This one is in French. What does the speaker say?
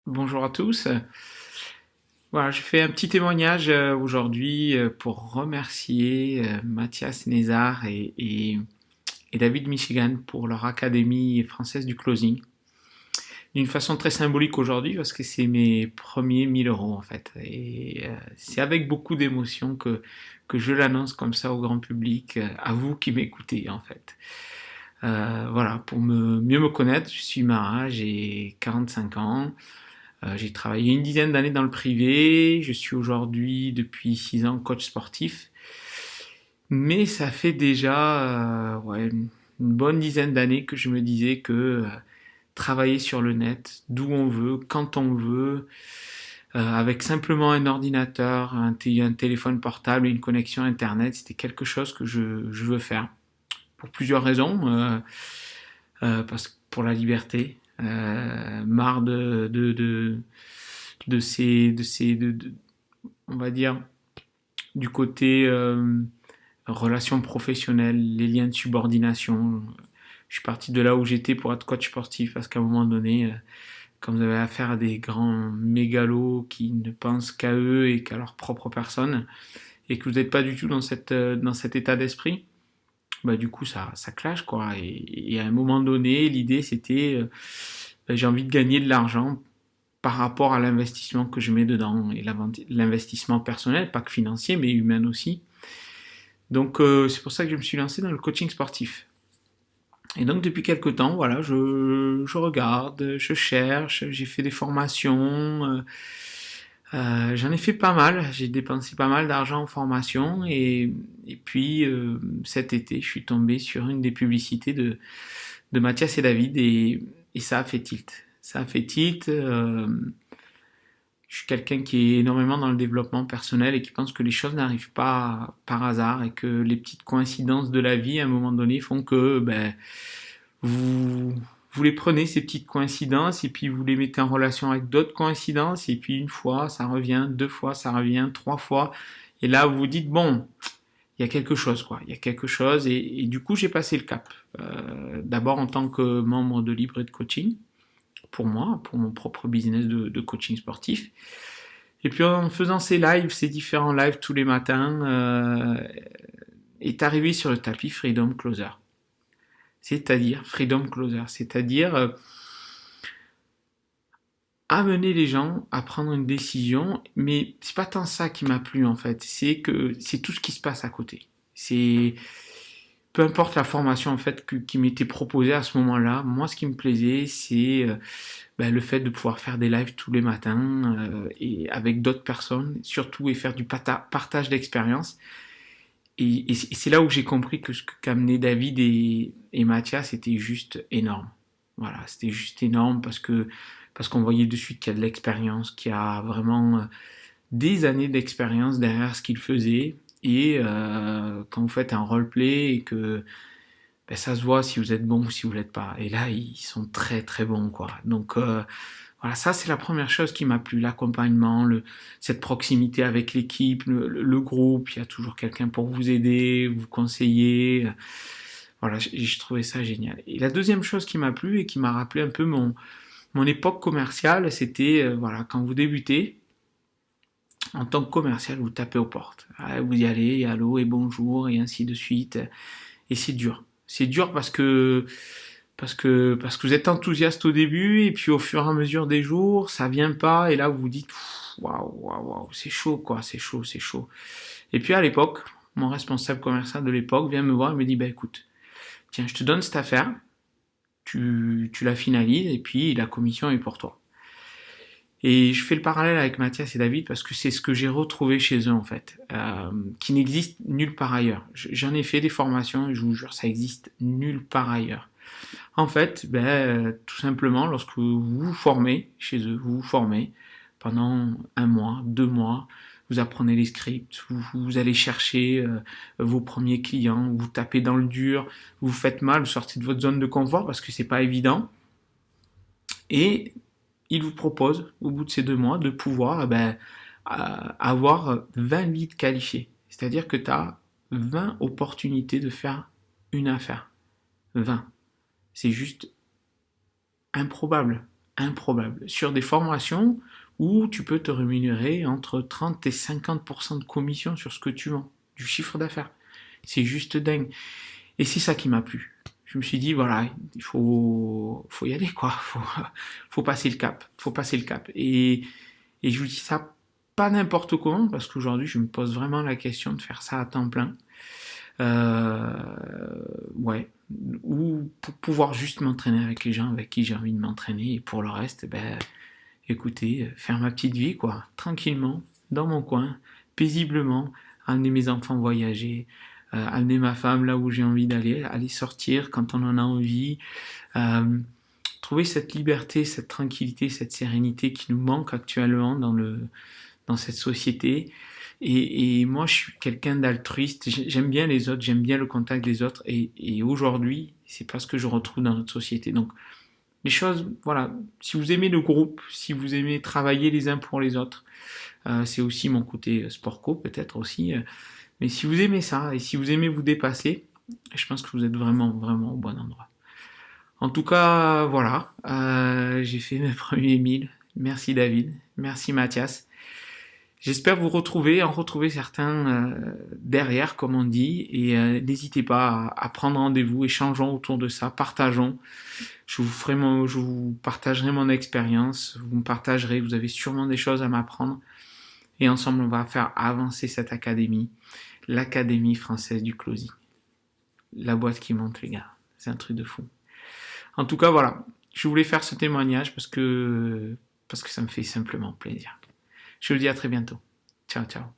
Bonjour à tous. Voilà, je fais un petit témoignage aujourd'hui pour remercier Mathias Nézard et David Michigan pour leur Académie française du closing. D'une façon très symbolique aujourd'hui parce que c'est mes premiers 1 000 € en fait. Et c'est avec beaucoup d'émotion que je l'annonce comme ça au grand public, à vous qui m'écoutez en fait. Voilà, pour mieux me connaître, je suis Mara, j'ai 45 ans. J'ai travaillé une dizaine d'années dans le privé. Je suis aujourd'hui, depuis 6 ans, coach sportif. Mais ça fait déjà une bonne dizaine d'années que je me disais que travailler sur le net, d'où on veut, quand on veut, avec simplement un ordinateur, un téléphone portable et une connexion Internet, c'était quelque chose que je veux faire. Pour plusieurs raisons. Parce que pour la liberté, marre de on va dire, du côté relations professionnelles, les liens de subordination. Je suis parti de là où j'étais pour être coach sportif parce qu'à un moment donné, quand vous avez affaire à des grands mégalos qui ne pensent qu'à eux et qu'à leur propre personne et que vous n'êtes pas du tout dans cet état d'esprit, bah du coup ça clash quoi. Et à un moment donné, l'idée c'était j'ai envie de gagner de l'argent par rapport à l'investissement que je mets dedans et l'investissement personnel, pas que financier mais humain aussi. Donc c'est pour ça que je me suis lancé dans le coaching sportif. Et donc depuis quelques temps, voilà, je regarde, je cherche, j'ai fait des formations, j'en ai fait pas mal, j'ai dépensé pas mal d'argent en formation et puis cet été je suis tombé sur une des publicités de Mathias et David et ça a fait tilt. Ça a fait tilt. Je suis quelqu'un qui est énormément dans le développement personnel et qui pense que les choses n'arrivent pas par hasard et que les petites coïncidences de la vie à un moment donné font que vous, vous les prenez ces petites coïncidences et puis vous les mettez en relation avec d'autres coïncidences et puis une fois ça revient, 2 fois ça revient, 3 fois et là vous vous dites bon, il y a quelque chose quoi, il y a quelque chose et du coup j'ai passé le cap. D'abord en tant que membre de Libre et de coaching pour moi, pour mon propre business de coaching sportif. Et puis en faisant ces lives, ces différents lives tous les matins, est arrivé sur le tapis Freedom Closer. C'est-à-dire Freedom Closer, c'est-à-dire amener les gens à prendre une décision, mais c'est pas tant ça qui m'a plu en fait, c'est que c'est tout ce qui se passe à côté. C'est peu importe la formation en fait qui m'était proposée à ce moment-là, moi ce qui me plaisait c'est le fait de pouvoir faire des lives tous les matins et avec d'autres personnes surtout et faire du partage d'expérience et c'est là où j'ai compris que ce qu'amenaient David et Mathias c'était juste énorme. Voilà, c'était juste énorme parce qu'on voyait de suite qu'il y a de l'expérience, qu'il y a vraiment des années d'expérience derrière ce qu'ils faisaient et quand vous faites un roleplay et que ça se voit si vous êtes bon ou si vous l'êtes pas. Et là, ils sont très très bons, quoi. Donc voilà, ça c'est la première chose qui m'a plu, l'accompagnement, cette proximité avec l'équipe, le groupe. Il y a toujours quelqu'un pour vous aider, vous conseiller. Voilà, je trouvais ça génial. Et la deuxième chose qui m'a plu et qui m'a rappelé un peu mon époque commerciale, c'était voilà, quand vous débutez. En tant que commercial, vous tapez aux portes. Vous y allez, allô et bonjour, et ainsi de suite. Et c'est dur. C'est dur parce que vous êtes enthousiaste au début et puis au fur et à mesure des jours, ça vient pas et là vous vous dites waouh waouh waouh, c'est chaud quoi, c'est chaud, c'est chaud. Et puis à l'époque, mon responsable commercial de l'époque vient me voir et me dit bah écoute, tiens, je te donne cette affaire, tu la finalises et puis la commission est pour toi. Et je fais le parallèle avec Mathias et David parce que c'est ce que j'ai retrouvé chez eux en fait, qui n'existe nulle part ailleurs. J'en ai fait des formations et je vous jure, ça existe nulle part ailleurs. En fait, tout simplement, lorsque vous vous formez chez eux, vous vous formez pendant 1 mois, 2 mois, vous apprenez les scripts, vous allez chercher vos premiers clients, vous tapez dans le dur, vous faites mal, vous sortez de votre zone de confort parce que c'est pas évident. Et il vous propose, au bout de ces 2 mois, de pouvoir avoir 20 leads qualifiés. C'est-à-dire que tu as 20 opportunités de faire une affaire. 20. C'est juste improbable. improbable. Sur des formations où tu peux te rémunérer entre 30 et 50% de commission sur ce que tu vends, du chiffre d'affaires. C'est juste dingue. Et c'est ça qui m'a plu. Je me suis dit, voilà, il faut y aller, quoi. Faut passer le cap. Faut passer le cap. Et je vous dis ça pas n'importe comment, parce qu'aujourd'hui, je me pose vraiment la question de faire ça à temps plein. Euh, ouais. Ou pour pouvoir juste m'entraîner avec les gens avec qui j'ai envie de m'entraîner. Et pour le reste, ben, écoutez, faire ma petite vie, quoi. Tranquillement, dans mon coin, paisiblement, amener mes enfants voyager, amener ma femme là où j'ai envie d'aller, aller sortir quand on en a envie, euh, trouver cette liberté, cette tranquillité, cette sérénité qui nous manque actuellement dans cette société. Et moi, je suis quelqu'un d'altruiste. J'aime bien les autres, j'aime bien le contact des autres. Et aujourd'hui, c'est pas ce que je retrouve dans notre société. Donc, les choses, voilà, si vous aimez le groupe, si vous aimez travailler les uns pour les autres, c'est aussi mon côté sport co peut-être aussi. Mais si vous aimez ça et si vous aimez vous dépasser, je pense que vous êtes vraiment, vraiment au bon endroit. En tout cas, voilà, j'ai fait mes premiers 1000. Merci David, merci Mathias. J'espère vous retrouver, en retrouver certains derrière, comme on dit, et n'hésitez pas à prendre rendez-vous, échangeons autour de ça, partageons. Je vous partagerai mon expérience, vous me partagerez, vous avez sûrement des choses à m'apprendre, et ensemble on va faire avancer cette académie, l'Académie française du closing. La boîte qui monte, les gars, c'est un truc de fou. En tout cas, voilà, je voulais faire ce témoignage parce que ça me fait simplement plaisir. Je vous dis à très bientôt. Ciao, ciao.